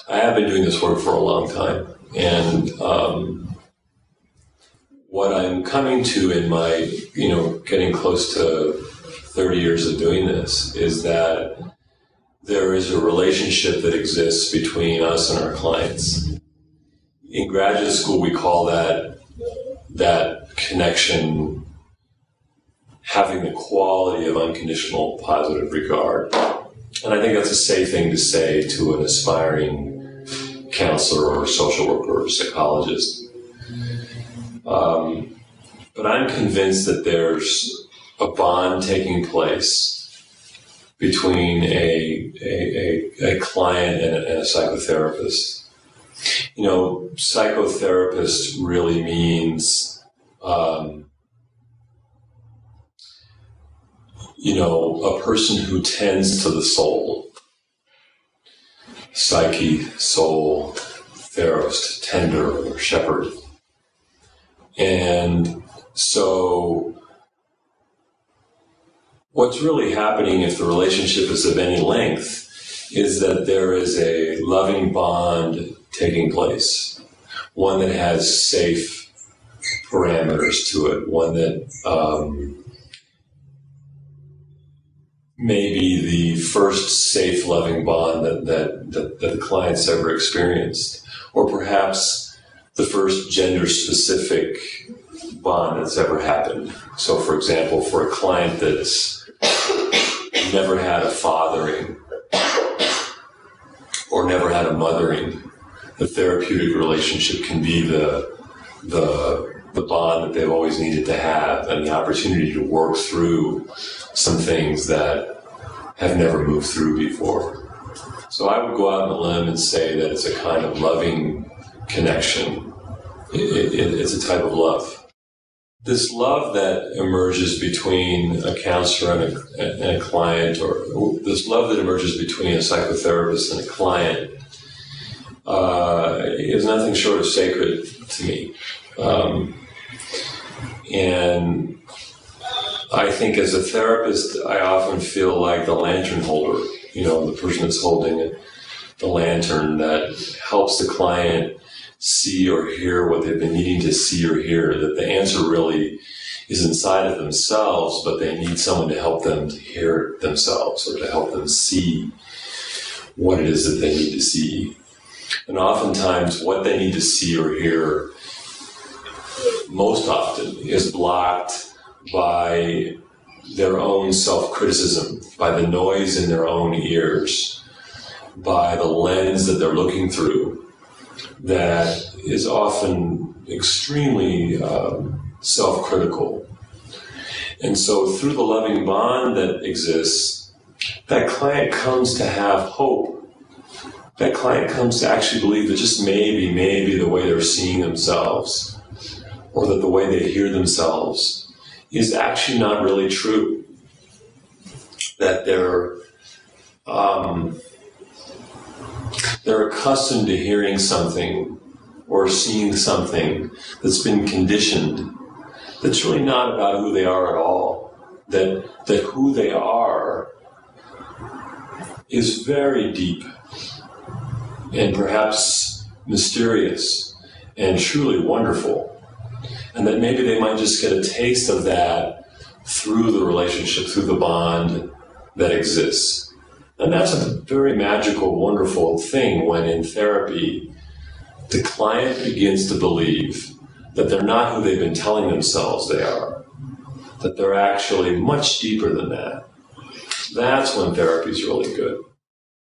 I have been doing this work for a long time, and what I'm coming to in my, getting close to 30 years of doing this is that there is a relationship that exists between us and our clients. In graduate school, we call that connection having the quality of unconditional positive regard. And I think that's a safe thing to say to an aspiring counselor or social worker or psychologist. But I'm convinced that there's a bond taking place between a client and a psychotherapist. Psychotherapist really means, a person who tends to the soul. Psyche, soul, theros, tender, or shepherd. And so what's really happening, if the relationship is of any length, is that there is a loving bond taking place, one that has safe parameters to it, one that may be the first safe, loving bond that the client's ever experienced, or perhaps the first gender-specific bond that's ever happened. So, for example, for a client that's never had a fathering or never had a mothering, the therapeutic relationship can be the bond that they've always needed to have, and the opportunity to work through some things that have never moved through before. So I would go out on a limb and say that it's a kind of loving connection. It's a type of love. This love that emerges between a counselor and a client, or this love that emerges between a psychotherapist and a client, is nothing short of sacred to me. And I think as a therapist, I often feel like the lantern holder, the person that's holding the lantern that helps the client see or hear what they've been needing to see or hear, that the answer really is inside of themselves, but they need someone to help them to hear it themselves or to help them see what it is that they need to see. And oftentimes what they need to see or hear most often is blocked by their own self-criticism, by the noise in their own ears, by the lens that they're looking through that is often extremely self-critical. And so through the loving bond that exists, that client comes to have hope. That client comes to actually believe that just maybe the way they're seeing themselves, or that the way they hear themselves, is actually not really true. That they're accustomed to hearing something or seeing something that's been conditioned, that's really not about who they are at all. That who they are is very deep and perhaps mysterious and truly wonderful. And that maybe they might just get a taste of that through the relationship, through the bond that exists. And that's a very magical, wonderful thing when in therapy, the client begins to believe that they're not who they've been telling themselves they are, that they're actually much deeper than that. That's when therapy is really good.